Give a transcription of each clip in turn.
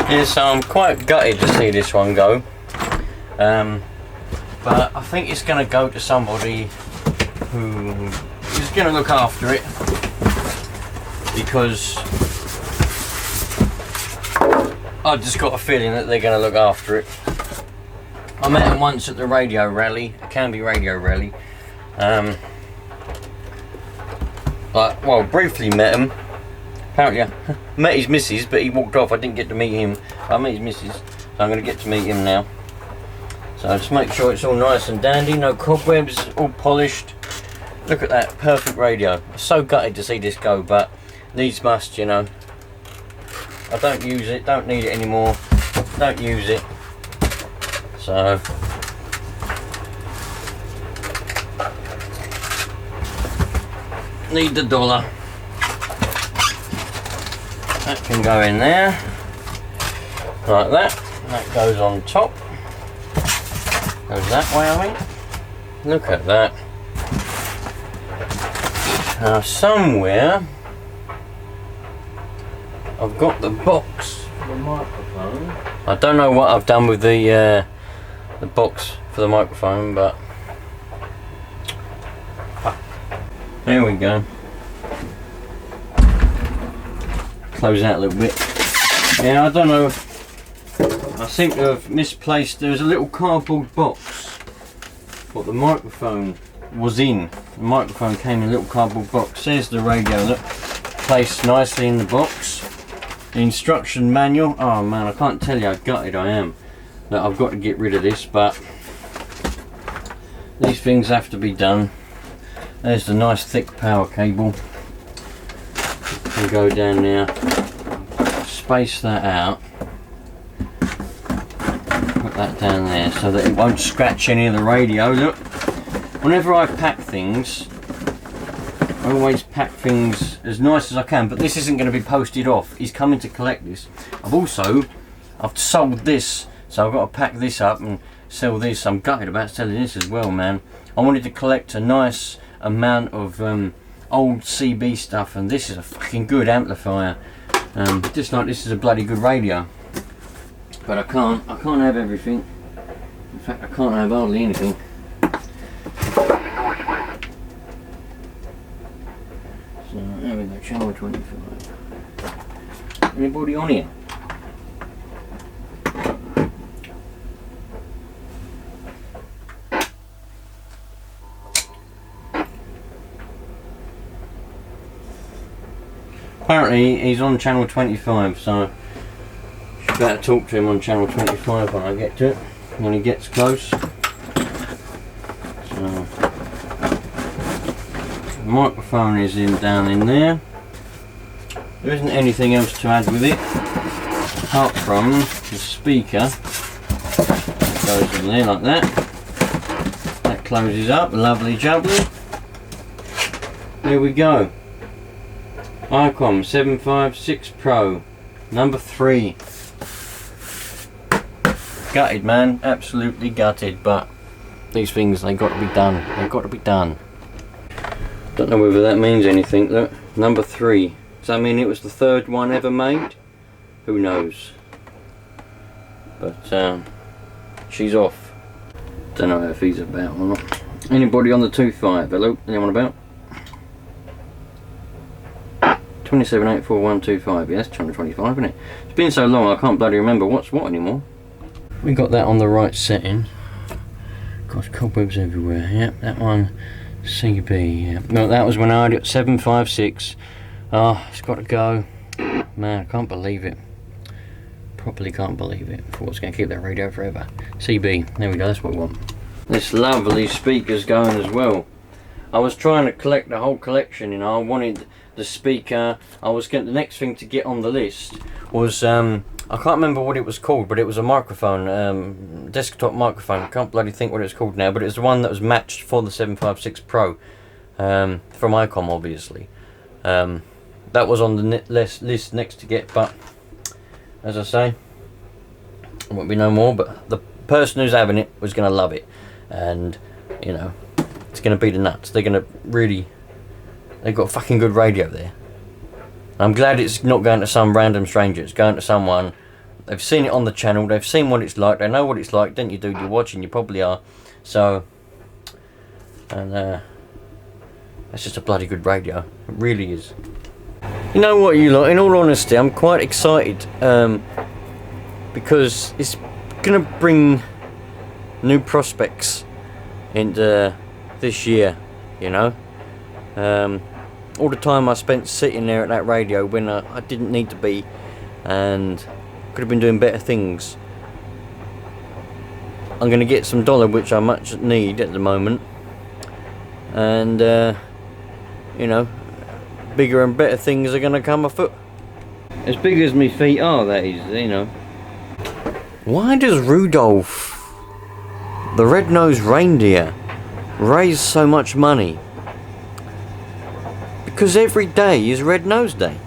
Yeah, so I'm quite gutted to see this one go. But I think it's going to go to somebody who is going to look after it, because I just got a feeling that they're going to look after it. I met him once at the radio rally, Canby radio rally. Well, briefly met him. Apparently I met his missus, but he walked off. I didn't get to meet him. I met his missus, so I'm going to get to meet him now. So just make sure it's all nice and dandy, no cobwebs, all polished. Look at that, perfect radio. I'm so gutted to see this go, but needs must, you know. I don't use it, don't need it anymore, don't use it. So need the dollar. That can go in there, like that. That goes on top. Goes that way, I think. Look at that. Now somewhere I've got the box for the microphone. I don't know what I've done with the box for the microphone, but there we go. Close that a little bit. Yeah, I don't know. I seem to have misplaced. There was a little cardboard box what the microphone was in. The microphone came in a little cardboard box. There's the radio, look, placed nicely in the box. The instruction manual. Oh man, I can't tell you how gutted I am that I've got to get rid of this, but these things have to be done. There's the nice thick power cable. Can go down there, space that out, put that down there so that it won't scratch any of the radio. Look, whenever I pack things, I always pack things as nice as I can, but this isn't going to be posted off. He's coming to collect this. I've sold this, so I've got to pack this up and sell this. I'm gutted about selling this as well, man. I wanted to collect a nice amount of old CB stuff, and this is a fucking good amplifier. Just like this is a bloody good radio, but I can't have everything. In fact, I can't have hardly anything. So there we go, channel 25. Anybody on here? Apparently he's on channel 25, so I better talk to him on channel 25 when I get to it, when he gets close. So the microphone is down in there. There isn't anything else to add with it apart from the speaker. It goes in there like that. That closes up, lovely jubbly. There we go. iCom 756 Pro, number 3. Gutted, man, absolutely gutted, but these things, they got to be done. They've got to be done. Don't know whether that means anything. Look, number 3. Does that mean it was the 3rd one ever made? Who knows? But she's off. Don't know if he's about or not. Anybody on the 2.5? Hello? Anyone about? 2784125, yeah, that's 225, isn't it? It's been so long I can't bloody remember what's what anymore. We got that on the right setting. Gosh, cobwebs everywhere. Yep, that one, CB. Yep. No, that was when I had it 756. Oh, it's got to go. Man, I can't believe it. Properly can't believe it. I thought I was going to keep that radio forever. CB, there we go, that's what we want. This lovely speaker's going as well. I was trying to collect the whole collection, you know. I wanted the speaker. I was getting the next thing to get on the list was I can't remember what it was called, but it was a microphone, desktop microphone. I can't bloody think what it was called now, but it was the one that was matched for the 756 Pro from iCom, obviously. That was on the list next to get, but as I say, there won't be no more. But the person who's having it was going to love it, and you know, it's going to be the nuts. They're going to really. They've got a fucking good radio there. I'm glad it's not going to some random stranger. It's going to someone They've seen it on the channel. They've seen what it's like. They know what it's like. Don't you, dude? You're watching. You probably are. So, and that's just a bloody good radio. It really is. You know what, you lot? In all honesty, I'm quite excited because it's gonna bring new prospects into this year. You know, all the time I spent sitting there at that radio when I didn't need to be, and could have been doing better things. I'm going to get some dollar, which I much need at the moment, and you know, bigger and better things are going to come afoot. As big as my feet are, that is, you know. Why does Rudolph, the red-nosed reindeer, raise so much money? Because every day is Red Nose Day.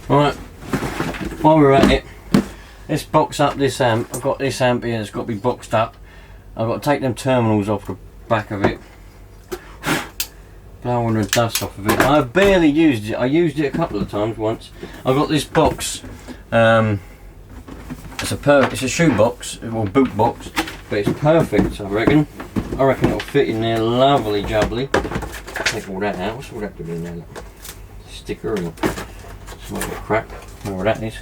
Right, while we're at it, let's box up this amp. I've got this amp here, it's got to be boxed up. I've got to take them terminals off the back of it. Blow all the dust off of it. I've barely used it. I used it a couple of times once. I've got this box. It's a shoe box, or boot box, but it's perfect, I reckon. I reckon it'll fit in there lovely jubbly. Take all that out. What's all that doing in there? Sticker and some other crap. Whatever that is.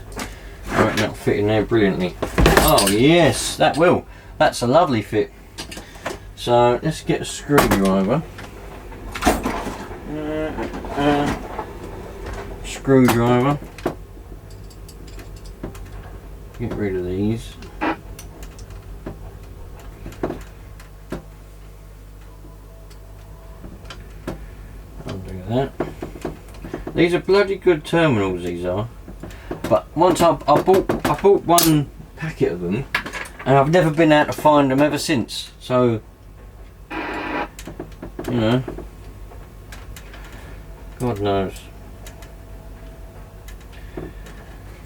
I reckon that'll fit in there brilliantly. Oh yes, that will. That's a lovely fit. So let's get a screwdriver. Screwdriver. Get rid of these. I'll do that. These are bloody good terminals, these are. But once I bought one packet of them, and I've never been able to find them ever since. So, you know, God knows.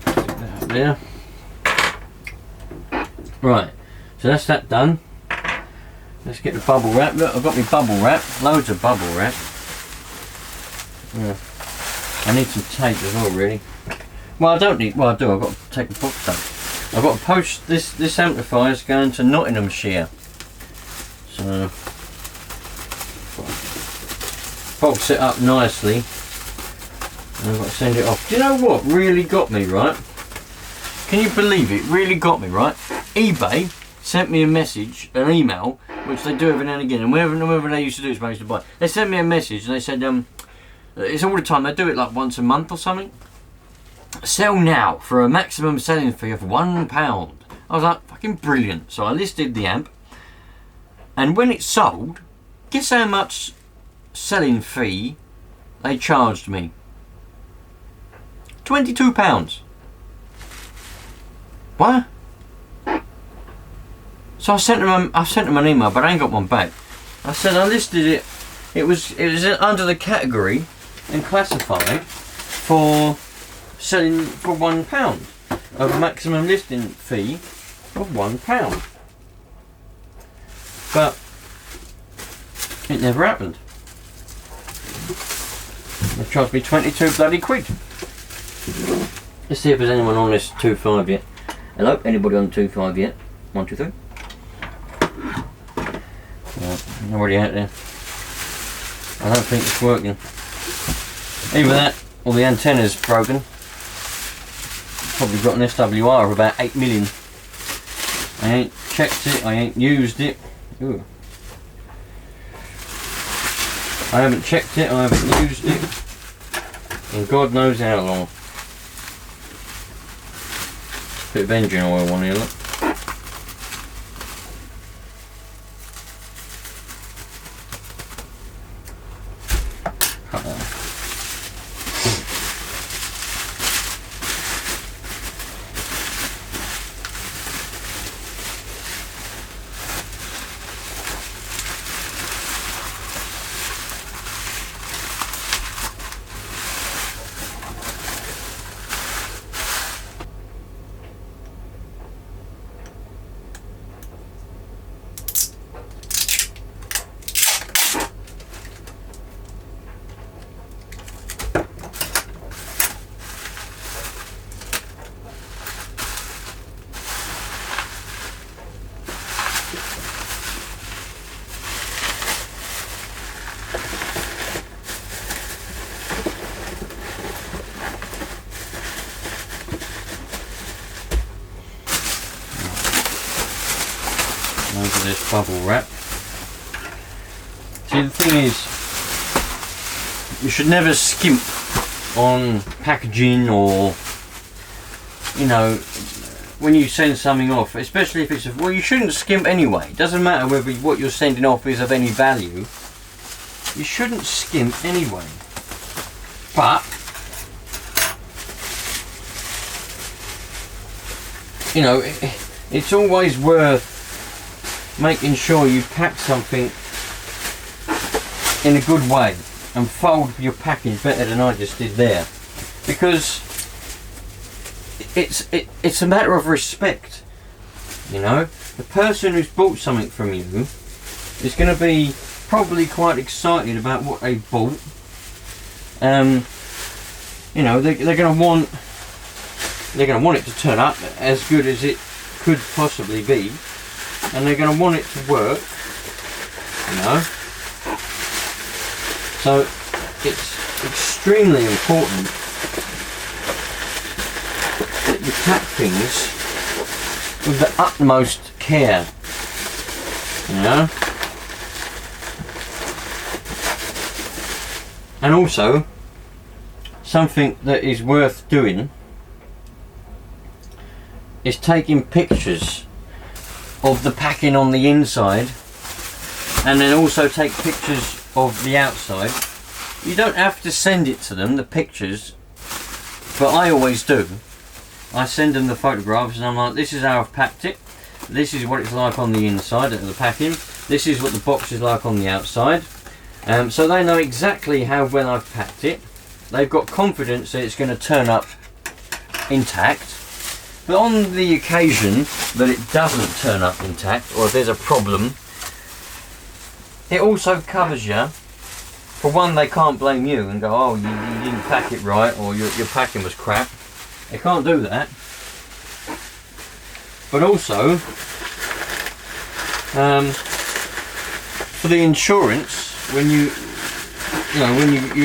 Stick that up there. Right, so that's that done. Let's get the bubble wrap. Look, I've got my bubble wrap. Loads of bubble wrap. Yeah. I need some tape as well, really. Well, I don't need. Well, I do. I've got to take the box up. I've got to post this. This amplifier is going to Nottinghamshire. So box it up nicely, and I've got to send it off. Do you know what really got me, right? Can you believe it? Really got me, right? eBay sent me a message, an email, which they do every now and again, and whenever they used to do it, supposed to buy. They sent me a message and they said, it's all the time. They do it like once a month or something. Sell now for a maximum selling fee of £1. I was like, fucking brilliant. So I listed the amp, and when it sold, guess how much selling fee they charged me? £22. What? So I sent them an email, but I ain't got one back. I said I listed it. It was under the category and classified for selling for £1 of a maximum listing fee of £1. But it never happened. They charged me 22 bloody quid. Let's see if there's anyone on this 2.5 yet. Hello, anybody on 2.5 yet? 1, 2, 3. Already out there. I don't think it's working. Either that or the antenna's broken. Probably got an SWR of about 8 million. I ain't checked it, I ain't used it. Ooh. I haven't checked it, I haven't used it in God knows how long. Bit of engine oil on here, look. of this bubble wrap. See, the thing is, you should never skimp on packaging, or, you know, when you send something off, especially if it's, well, you shouldn't skimp anyway. It doesn't matter whether what you're sending off is of any value. You shouldn't skimp anyway. But, you know, it's always worth making sure you pack something in a good way and fold your package better than I just did there, because it's a matter of respect. You know, the person who's bought something from you is going to be probably quite excited about what they bought. You know, they're going to want it to turn up as good as it could possibly be, and they're going to want it to work, you know. So it's extremely important that you pack things with the utmost care, you know. And also, something that is worth doing is taking pictures of the packing on the inside, and then also take pictures of the outside. You don't have to send it to them, the pictures, but I always do. I send them the photographs and I'm like, this is how I've packed it, this is what it's like on the inside of the packing, this is what the box is like on the outside. So they know exactly how well I've packed it. They've got confidence that it's going to turn up intact. But on the occasion that it doesn't turn up intact, or if there's a problem, it also covers you. For one, they can't blame you and go, oh, you didn't pack it right, or your packing was crap. They can't do that. But also, for the insurance, when you're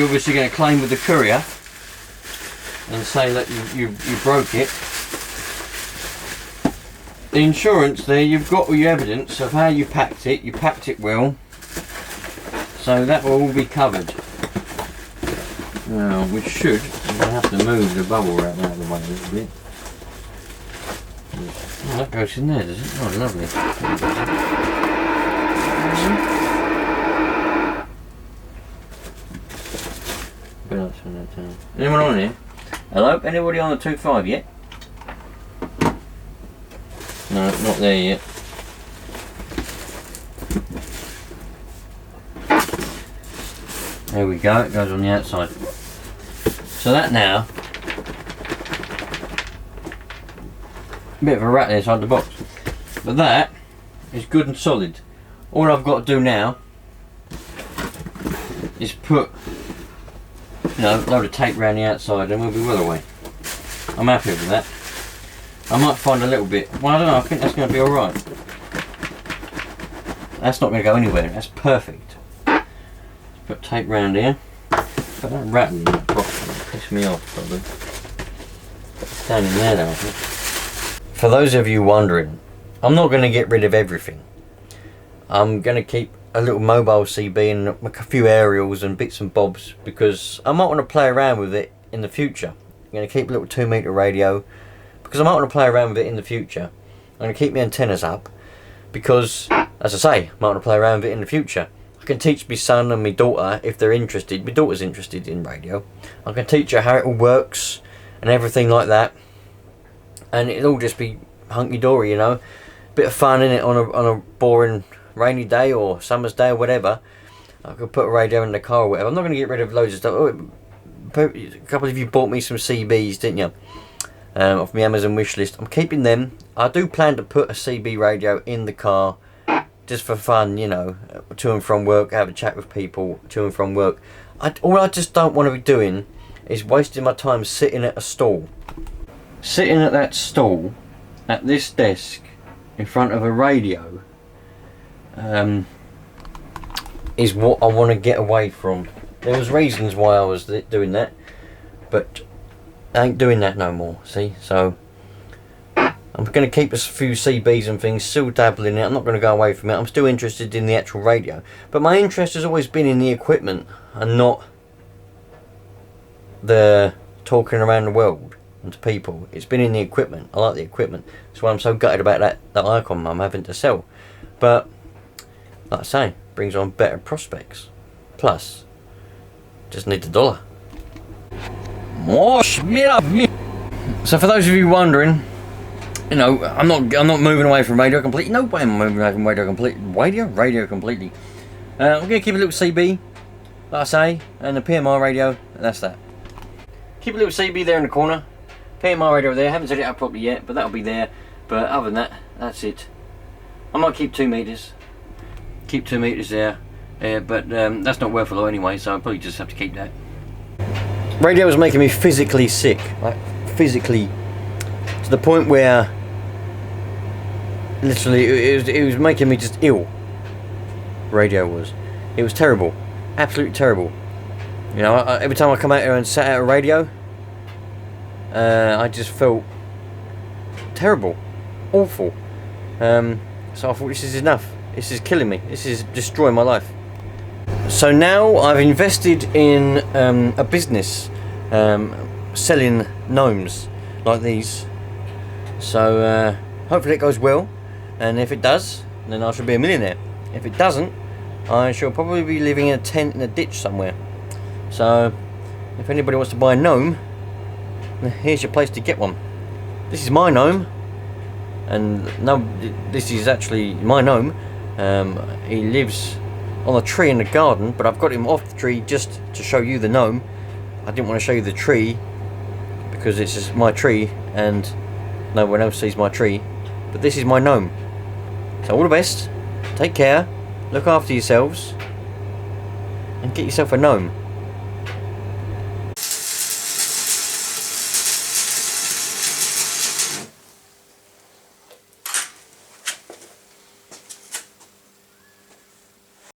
obviously going to claim with the courier and say that you broke it, the insurance there, you've got all your evidence of how you packed it well, so that will all be covered. Now, we should, I'm going to have to move the bubble wrap out of the way a little bit. Oh, that goes in there, does it? Oh, lovely. Anyone on here? Hello? Anybody on the 2.5 yet? No, not there yet. There we go, it goes on the outside. So that now, a bit of a rat inside the box, but that is good and solid. All I've got to do now is put, you know, a load of tape around the outside and we'll be well away. I'm happy with that. I might find a little bit, well, I don't know, I think that's going to be alright. That's not going to go anywhere, that's perfect. Put tape round here. But that rat in that box will piss me off probably. It's down in there now, I think. For those of you wondering, I'm not going to get rid of everything. I'm going to keep a little mobile CB and a few aerials and bits and bobs, because I might want to play around with it in the future. I'm going to keep a little 2-meter radio because I might want to play around with it in the future. I'm going to keep my antennas up because, as I say, I might want to play around with it in the future. I can teach my son and my daughter if they're interested. My daughter's interested in radio. I can teach her how it all works and everything like that, and it'll all just be hunky-dory, you know. Bit of fun in it on a boring rainy day or summer's day or whatever. I could put a radio in the car or whatever. I'm not going to get rid of loads of stuff. Oh, a couple of you bought me some CBs, didn't you? Off my Amazon wish list. I'm keeping them. I do plan to put a CB radio in the car just for fun, you know, to and from work, have a chat with people to and from work. All I just don't want to be doing is wasting my time sitting at a stall. Sitting at that stall, at this desk, in front of a radio, is what I want to get away from. There was reasons why I was doing that, but I ain't doing that no more, see? So, I I'm going to keep a few CBs and things, still dabbling in it. I'm not going to go away from it. I'm still interested in the actual radio. But my interest has always been in the equipment and not the talking around the world and to people. It's been in the equipment. I like the equipment. That's why I'm so gutted about that iCom I'm having to sell. But, like I say, brings on better prospects. Plus, just need the dollar. So for those of you wondering, you know, I'm not moving away from radio completely. No way I'm moving away from radio completely. Radio completely. I'm gonna keep a little CB, like I say, and the PMR radio. And that's that. Keep a little CB there in the corner. PMR radio there. Haven't set it up properly yet, but that'll be there. But other than that, that's it. I might keep 2 meters. Keep 2 meters there. But that's not worth a lot anyway, so I'll probably just have to keep that. Radio was making me physically sick, like physically, to the point where literally it was making me just ill. Radio was. It was terrible, absolutely terrible. You know, every time I come out here and sat at a radio, I just felt terrible, awful. So I thought, this is enough. This is killing me. This is destroying my life. So now I've invested in a business selling gnomes like these. So hopefully it goes well, and if it does, then I shall be a millionaire. If it doesn't, I shall probably be living in a tent in a ditch somewhere. So if anybody wants to buy a gnome, here's your place to get one. This is my gnome, and no, this is actually my gnome. He lives on a tree in the garden, but I've got him off the tree just to show you the gnome. I didn't want to show you the tree because it's just my tree and no one else sees my tree, but this is my gnome. So all the best, take care, look after yourselves and get yourself a gnome.